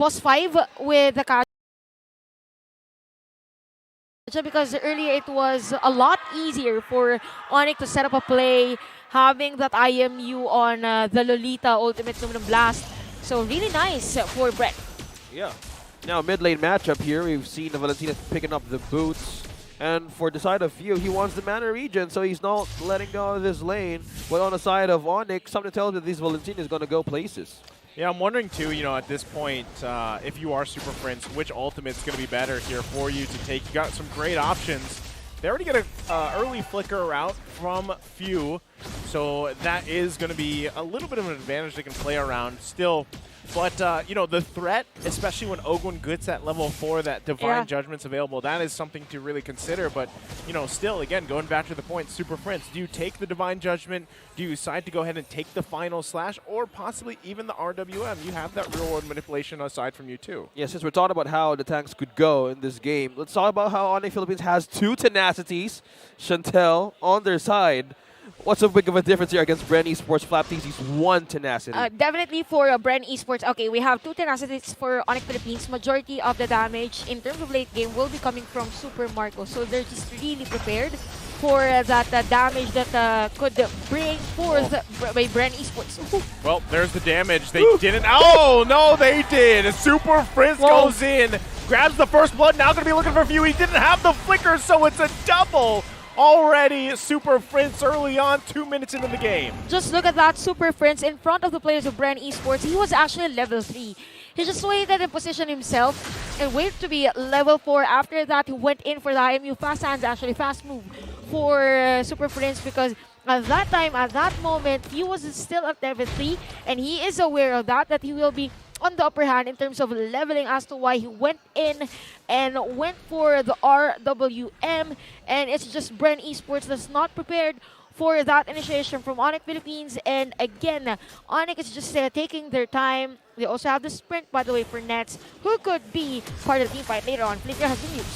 boss 5 with the Kaja, because earlier it was a lot easier for Onic to set up a play, having that IMU on the Lolita Ultimate Aluminum Blast. So really nice for Bren. Yeah. Now mid-lane matchup here, we've seen the Valentina picking up the boots. And for the side of Few, he wants the mana regen, so he's not letting go of this lane. But on the side of Onic, something tells me that this Valentina is going to go places. Yeah, I'm wondering too, at this point, if you are Super Prince, which ultimate's going to be better here for you to take. You got some great options. They already get an early flicker out from Few, so that is going to be a little bit of an advantage they can play around still. But, the threat, especially when Ogwin gets at level 4, that Divine Judgment's available, that is something to really consider. But, still, again, going back to the point, Super Prince, do you take the Divine Judgment? Do you decide to go ahead and take the final slash? Or possibly even the RWM? You have that real-world manipulation aside from you, too. Yeah, since we're talking about how the tanks could go in this game, let's talk about how Onic Philippines has 2 tenacities, Chantel on their side. What's so big of a difference here against Bren Esports? Flapties, he's 1 tenacity. Definitely for Bren Esports. Okay, we have 2 tenacities for Onic Philippines. Majority of the damage in terms of late game will be coming from Super Marco. So they're just really prepared for that damage that could bring forth by Bren Esports. Well, there's the damage. They didn't. Oh, no, they did. Super Prince goes in, grabs the first blood. Now going to be looking for a few. He didn't have the flicker, so it's a double. Already Super Prince early on, 2 minutes into the game. Just look at that Super Prince in front of the players of Bren Esports. He was actually level 3. He just waited and positioned himself and waited to be level 4. After that, he went in for the IMU. Fast hands, actually, fast move for Super Prince, because at that time, at that moment, he was still at level 3, and he is aware of that he will be on the upper hand in terms of leveling, as to why he went in and went for the RWM. And it's just Bren Esports that's not prepared for that initiation from Onic Philippines. And again, Onic is just taking their time. They also have the sprint, by the way, for Nets, who could be part of the team fight later on. Flicker has been used.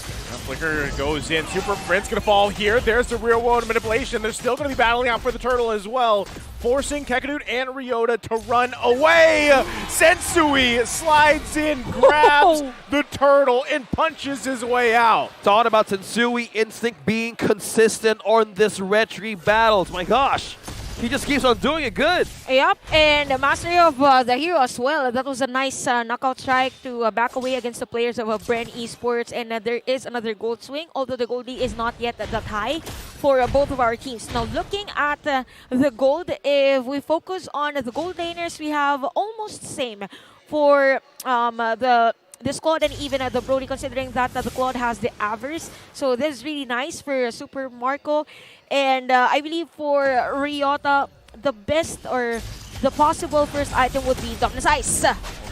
Flicker goes in. Super Prince going to fall here. There's the real world manipulation. They're still going to be battling out for the turtle as well, forcing Kekadut and Ryota to run away. Sensui slides in, grabs the turtle, and punches his way out. Thought about Sensui Instinct being consistent on this retry battles. My gosh. He just keeps on doing it good. Yep, and the mastery of the hero as well. That was a nice knockout strike to back away against the players of Bren Esports. And there is another gold swing, although the gold lead is not yet that high for both of our teams. Now, looking at the gold, if we focus on the gold laners, we have almost the same for the squad and even the Brody, considering that the squad has the Avers. So this is really nice for Super Marco. And I believe for Ryota, the best or the possible first item would be Darkness Ice.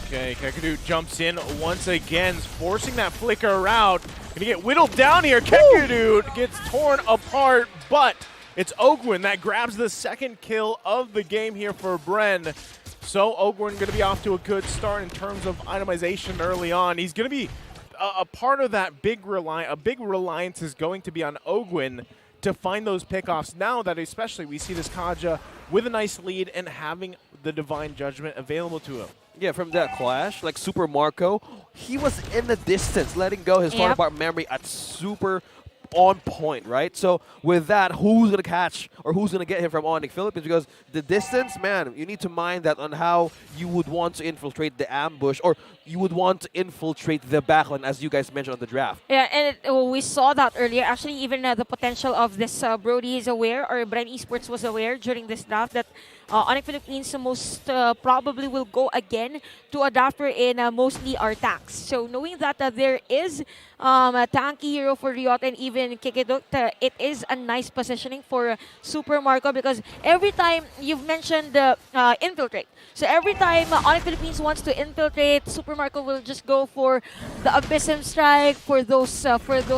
Okay, Kekadut jumps in once again, forcing that flicker out. Gonna get whittled down here. Kekadut gets torn apart, but it's Ogwin that grabs the second kill of the game here for Bren. So Ogwin going to be off to a good start in terms of itemization early on. He's going to be a part of that big reliance is going to be on Ogwin to find those pickoffs. Now that especially we see this Kaja with a nice lead and having the Divine Judgment available to him. Yeah, from that clash, like Super Marco, he was in the distance, letting go his counterpart memory at super on point, right? So with that, who's going to catch or who's going to get him from Onic Philippines? Because the distance, man, you need to mind that on how you would want to infiltrate the ambush, or you would want to infiltrate the backline, as you guys mentioned on the draft. Yeah, and we saw that earlier. Actually, even the potential of this Brody is aware, or Bren Esports was aware during this draft, that Onic Philippines most probably will go again to a drafter in mostly our tanks. So knowing that there is a tanky hero for Ryota and even Kekadut, it is a nice positioning for Super Marco, because every time you've mentioned infiltrate. So every time Onic Philippines wants to infiltrate, Super Marco will just go for the Abysm Strike, for those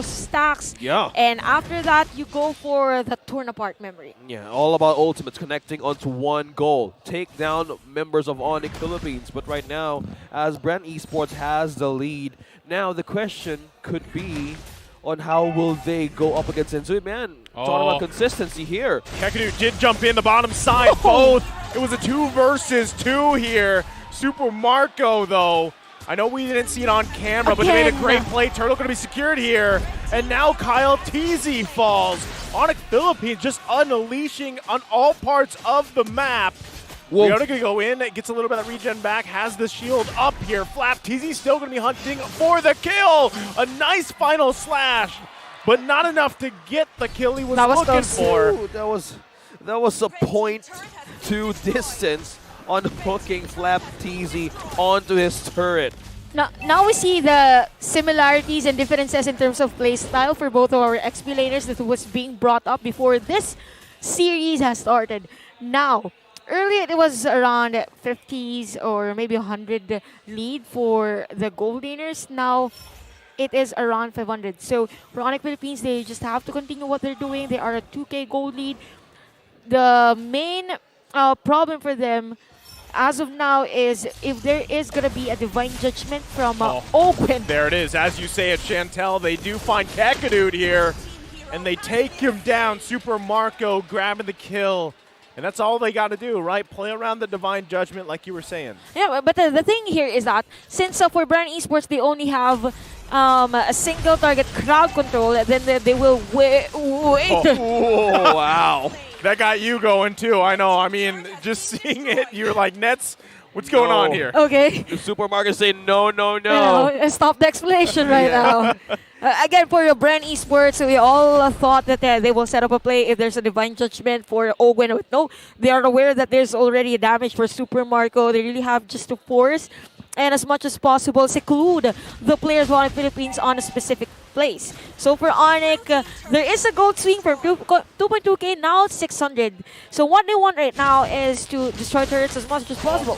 stacks. Yeah. And after that, you go for the torn apart memory. Yeah, all about ultimates connecting onto one goal. Take down members of Onic Philippines. But right now, as Bren Esports has the lead, now the question could be on how will they go up against Sensui. Man, talking about consistency here. Kekadut did jump in the bottom side, both. It was a 2 versus 2 here. Super Marco, though, I know we didn't see it on camera, but they made a great play. Turtle going to be secured here. And now Kyle Teasy falls. Onic Philippines just unleashing on all parts of the map. Leona going to go in, gets a little bit of regen back, has the shield up here. Flap Teasy still going to be hunting for the kill. A nice final slash, but not enough to get the kill he was looking for. Ooh, that was a 0.2 distance on hooking Flap Teasy onto his turret. Now we see the similarities and differences in terms of play style for both of our XP laners that was being brought up before this series has started. Now, earlier it was around 50s or maybe 100 lead for the gold laners. Now it is around 500. So for Onic Philippines, they just have to continue what they're doing. They are a 2K gold lead. The main problem for them as of now is if there is going to be a divine judgment from Open. There it is. As you say it, Chantel, they do find Kakadu here, and they take him down. Super Marco grabbing the kill. And that's all they got to do, right? Play around the divine judgment like you were saying. Yeah, but the thing here is that since for Bren Esports, they only have a single target crowd control, then they will wait. Oh, wow. That got you going too. I know. I mean, just seeing it, you're like, Nets, what's going on here? Okay. The supermarket saying no. Stop the explanation right now. Again, for your Bren Esports, we all thought that they will set up a play if there's a divine judgment for Owen. No, they are aware that there's already a damage for Super Marco. They really have just to force and as much as possible seclude the players of Onic Philippines on a specific place. So for Onic, there is a gold swing from 2.2k, now 600. So what they want right now is to destroy turrets as much as possible.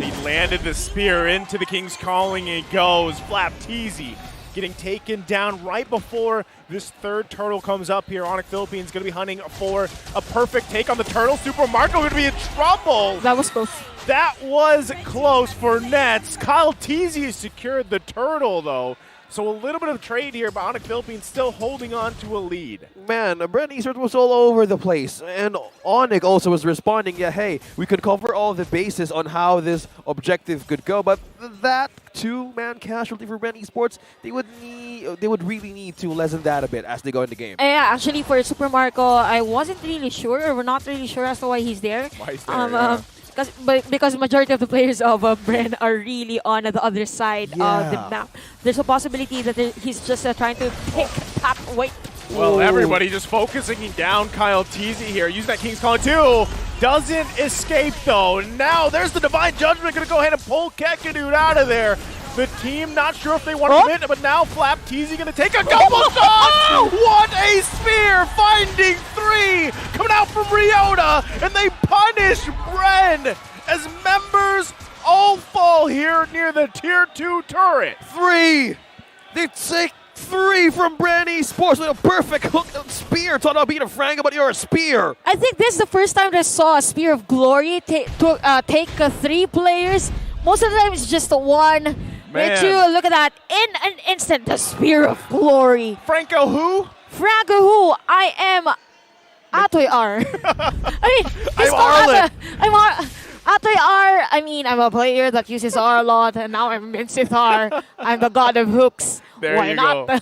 He landed the spear into the King's Calling. It goes. Flap Teasy getting taken down right before this third turtle comes up here. Onic Philippines going to be hunting for a perfect take on the turtle. Super Marco going to be in trouble. That was close. That was close for Nets. Kyle Teasy secured the turtle, though. So a little bit of trade here, but Onic Philippines still holding on to a lead. Man, Bren Esport was all over the place. And Onic also was responding, yeah, hey, we could cover all the bases on how this objective could go. But that two-man casualty for Bren Esports, they would really need to lessen that a bit as they go in the game. Yeah, actually for Super Marco, I wasn't really sure, or we're not really sure as to why he's there. Why he's there, because majority of the players of Bren are really on the other side of the map. There's a possibility that he's just trying to pick top weight. Well, everybody just focusing down Kyle Teasy here. Using that King's Calling too. Doesn't escape though. Now there's the Divine Judgment going to go ahead and pull Kakadu out of there. The team not sure if they want to commit, but now Flap Teasy going to take a couple shots. What a spear! Finding three coming out from Riona, and they punish Bren as members all fall here near the Tier 2 turret. Three! They take three from Bren Esports with a perfect hook spear. Thought about being a Franco, but you're a spear. I think this is the first time that I saw a Spear of Glory take three players. Most of the time it's just one. Did you look at that? In an instant, the Spear of Glory. Franco who? Franco who? I am Atoy R. I mean, he's called Atoy R. I mean, I'm a player that uses R a lot, and now I'm Mincith R. I'm the god of hooks. There Why you not? go.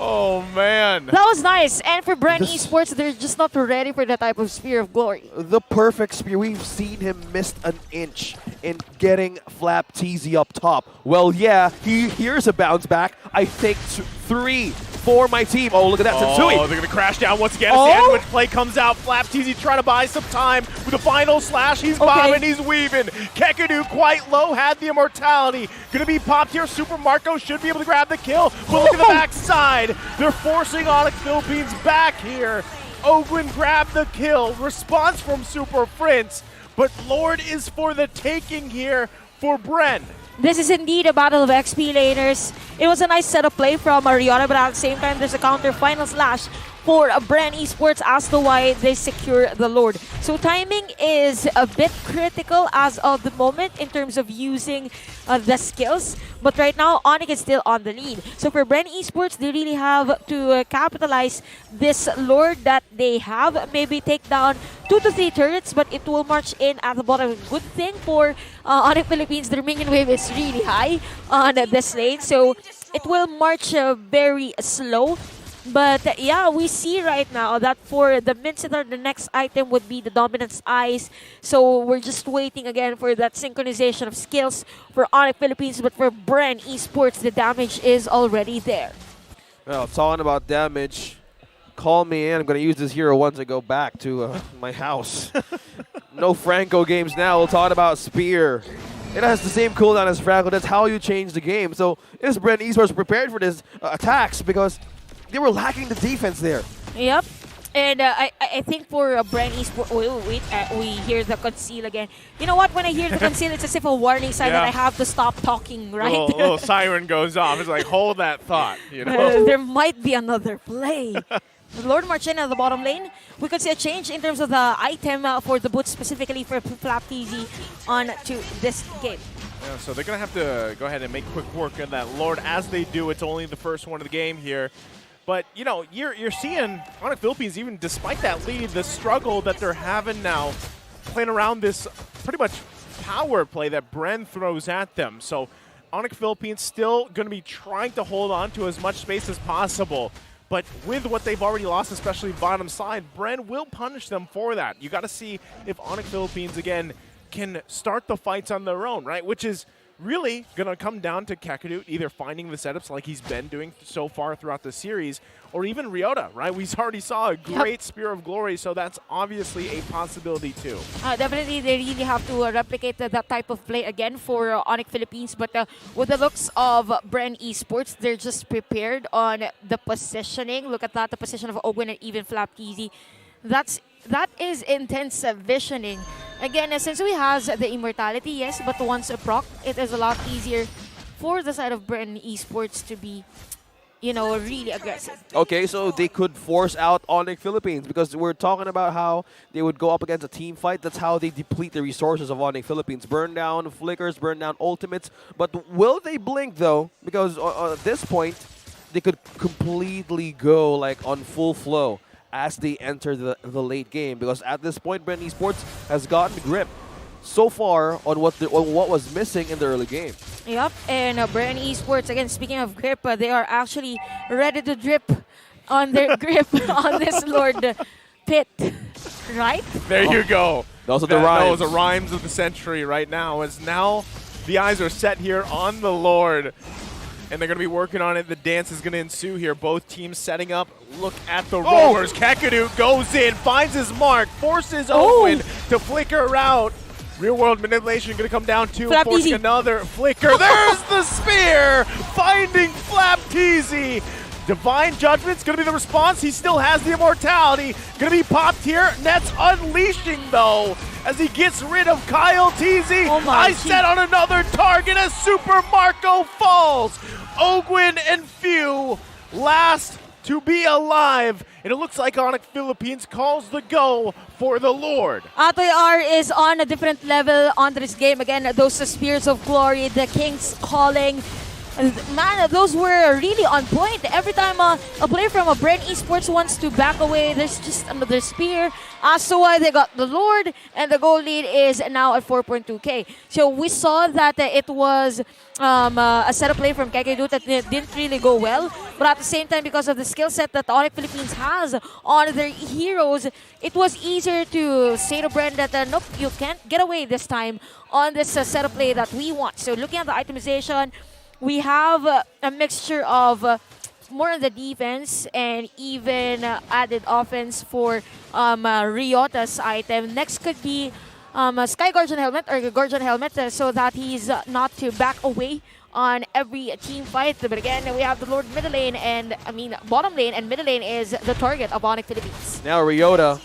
Oh, man. That was nice. And for Bren Esports, they're just not ready for that type of Spear of Glory. The perfect spear. We've seen him miss an inch in getting Flap Teasy up top. Well, yeah, here's a bounce back. I think three for my team. Oh, look at that. Sensui. Oh, they're going to crash down once again. A sandwich play comes out. Flap Teasy trying to buy some time with a final slash. He's bobbing, he's weaving. Kakadu quite low, had the immortality. Going to be popped here. Super Marco should be able to grab the kill. But look at the backside. They're forcing Onic Philippines back here. Ogwin grabbed the kill. Response from Super Prince. But Lord is for the taking here for Bren. This is indeed a battle of XP laners. It was a nice setup play from Riona, but at the same time, there's a counter final slash for Bren Esports as to why they secure the Lord. So timing is a bit critical as of the moment in terms of using the skills. But right now, Onic is still on the lead. So for Bren Esports, they really have to capitalize this Lord that they have. Maybe take down 2 to 3 turrets, but it will march in at the bottom. Good thing for Onic Philippines, their minion wave is really high on this lane. So it will march very slow. But yeah, we see right now that for the Mincitar, the next item would be the Dominance Eyes. So we're just waiting again for that synchronization of skills for Onic Philippines. But for Bren Esports, the damage is already there. Well, talking about damage, call me in. I'm going to use this hero once I go back to my house. No Franco games now. We'll talk about Spear. It has the same cooldown as Franco. That's how you change the game. So is Bren Esports prepared for this attacks? Because they were lacking the defense there. Yep. And I think for Bren Esport, wait, we hear the conceal again. You know what? When I hear the conceal, it's as if a warning sign that I have to stop talking, right? Little siren goes off. It's like, hold that thought. You know? There might be another play. Lord march in at the bottom lane. We could see a change in terms of the item for the boots, specifically for FlapTZ on to this game. Yeah, so they're going to have to go ahead and make quick work of that Lord. As they do, it's only the first one of the game here. But, you know, you're seeing Onic Philippines, even despite that lead, the struggle that they're having now playing around this pretty much power play that Bren throws at them. So Onic Philippines still going to be trying to hold on to as much space as possible. But with what they've already lost, especially bottom side, Bren will punish them for that. You got to see if Onic Philippines, again, can start the fights on their own, right? Which is really going to come down to Kakadu either finding the setups like he's been doing so far throughout the series, or even Ryota, right? We already saw a great Spear of Glory, so that's obviously a possibility too. Definitely, they really have to replicate that type of play again for Onic Philippines. But with the looks of Bren Esports, they're just prepared on the positioning. Look at that, the position of Owen and even FlapTZ. That is intense visioning. Again, since we has the immortality, yes, but once a proc, it is a lot easier for the side of Bren Esports to be, you know, really aggressive. Okay, so they could force out Onic Philippines because we're talking about how they would go up against a team fight. That's how they deplete the resources of Onic Philippines. Burn down flickers, burn down ultimates. But will they blink though? Because at this point, they could completely go like on full flow as they enter the late game, because at this point Bren Esports has gotten grip so far on what was missing in the early game. Yep, and Bren Esports, again, speaking of grip, they are actually ready to drip on their grip on this Lord Pit, right? There you go. Those are the rhymes. Those are rhymes of the century right now, as now the eyes are set here on the Lord. And they're going to be working on it. The dance is going to ensue here. Both teams setting up. Look at the rollers. Kakadu goes in, finds his mark, forces Owen to flicker out. Real world manipulation going to come down to forcing another flicker. There's the spear, finding FlapTZ. Divine Judgment's going to be the response. He still has the immortality. Going to be popped here. Nets unleashing though as he gets rid of Kyle TZ. I set on another target as Super Marco falls. Ogwin and Few last to be alive. And it looks like Onic Philippines calls the go for the Lord. Atoy R is on a different level on this game. Again, those Spears of Glory, the King's Calling. Man, those were really on point. Every time a player from a Bren Esports wants to back away, there's just another spear. So why they got the Lord, and the goal lead is now at 4.2k. So we saw that it was a setup play from Kakadu that didn't really go well. But at the same time, because of the skill set that Onic Philippines has on their heroes, it was easier to say to Bren that nope, you can't get away this time on this setup play that we want. So looking at the itemization, we have a mixture of more on the defense and even added offense for Ryota's item. Next could be Sky Guardian Helmet or Guardian Helmet so that he's not to back away on every team fight. But again, we have the Lord middle lane and, bottom lane, and middle lane is the target of Onic Philippines. Now Ryota,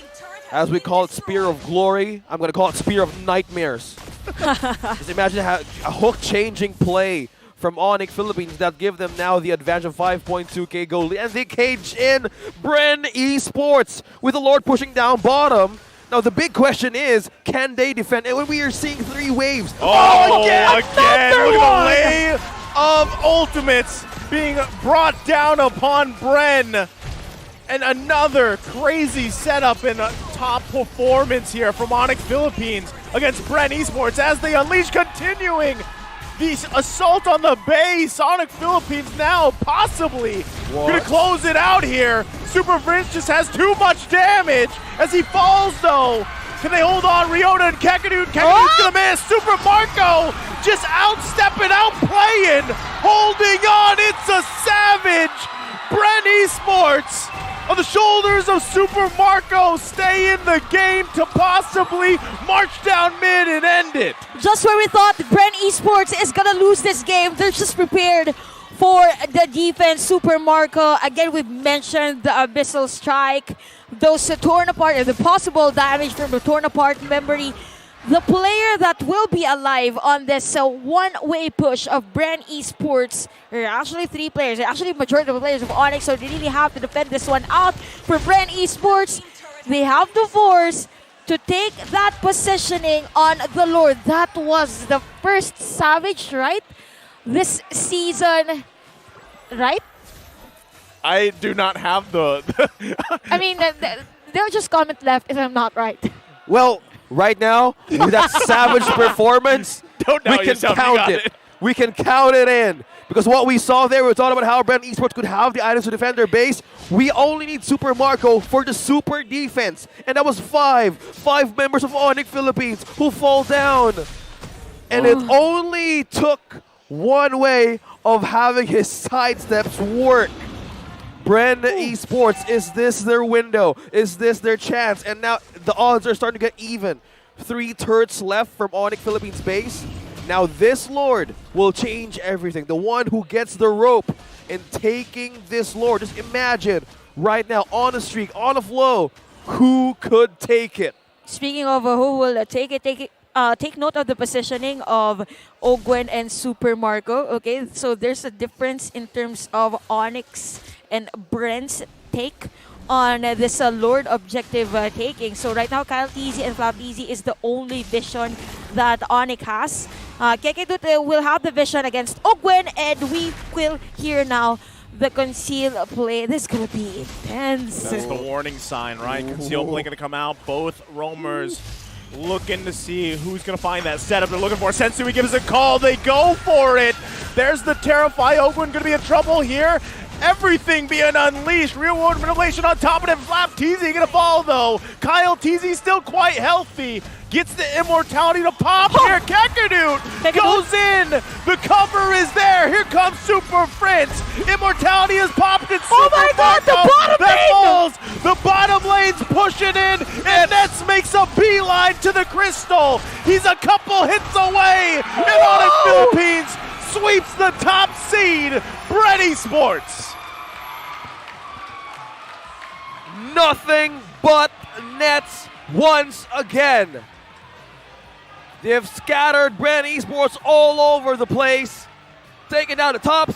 as we call it Spear of Glory, I'm going to call it Spear of Nightmares. Just imagine a hook-changing play from Onic Philippines that give them now the advantage of 5.2k goal lead. And they cage in Bren Esports with the Lord pushing down bottom. Now the big question is, can they defend? And when we are seeing 3 waves. Oh, again! Look another at the lay of ultimates being brought down upon Bren. And another crazy setup and a top performance here from Onic Philippines against Bren Esports as they unleash, continuing the assault on the base. Onic Philippines now possibly going to close it out here. Super Prince just has too much damage as he falls though. Can they hold on? Ryota and Kekadude. Kekadude's going to miss. Super Marco just outstepping, outplaying, holding on. It's a savage. Bren Esports on the shoulders of Super Marco stay in the game to possibly march down mid and end it. Just when we thought Bren Esports is gonna lose this game, they're just prepared for the defense. Super Marco, again, we've mentioned the Abyssal Strike, those torn apart, and the possible damage from the torn apart memory. The player that will be alive on this one-way push of Bren Esports, there are actually 3 players. Actually, majority of the players of Onic, so they really have to defend this one out. For Bren Esports, they have the force to take that positioning on the Lord. That was the first Savage, right? This season, right? I do not have the... I mean, they'll just comment left if I'm not right. Well, right now, with that savage performance, Don't we know can yourself, you count got it. it. We can count it in. Because what we saw there, we were talking about how Bren Esports could have the items to defend their base. We only need Super Marco for the super defense. And that was 5 members of Onic Philippines who fall down. And it only took one way of having his sidesteps work. Bren Esports, is this their window? Is this their chance? And now the odds are starting to get even. 3 turrets left from Onic Philippines base. Now this Lord will change everything. The one who gets the rope in taking this Lord. Just imagine right now on a streak, on a flow, who could take it? Speaking of who will take it, take note of the positioning of Ogwen and Super Marco. Okay, so there's a difference in terms of Onyx and Bren's take on this Lord objective taking. So right now, Kyle Teasy and Flap Teasy is the only vision that Onic has. Keketut will have the vision against Ogwen, and we will hear now the conceal play. This is going to be intense. That's the warning sign, right? Conceal play going to come out. Both roamers looking to see who's going to find that setup they're looking for. Sensui gives a call. They go for it. There's the Terrify. Ogwen going to be in trouble here. Everything being unleashed. Real world manipulation on top of it. Flap Teasy going to fall, though. Kyle Teasy still quite healthy. Gets the immortality to pop here. Kekadude goes in. The cover is there. Here comes Super Prince. Immortality is popped. It's Oh my God, the bottom that lane! falls. The bottom lane's pushing in, and Nets makes a beeline to the crystal. He's a couple hits away, and Onic Philippines sweeps the top seed. Bren Esports. Nothing but nets once again. They've scattered Bren Esports all over the place, taking down the top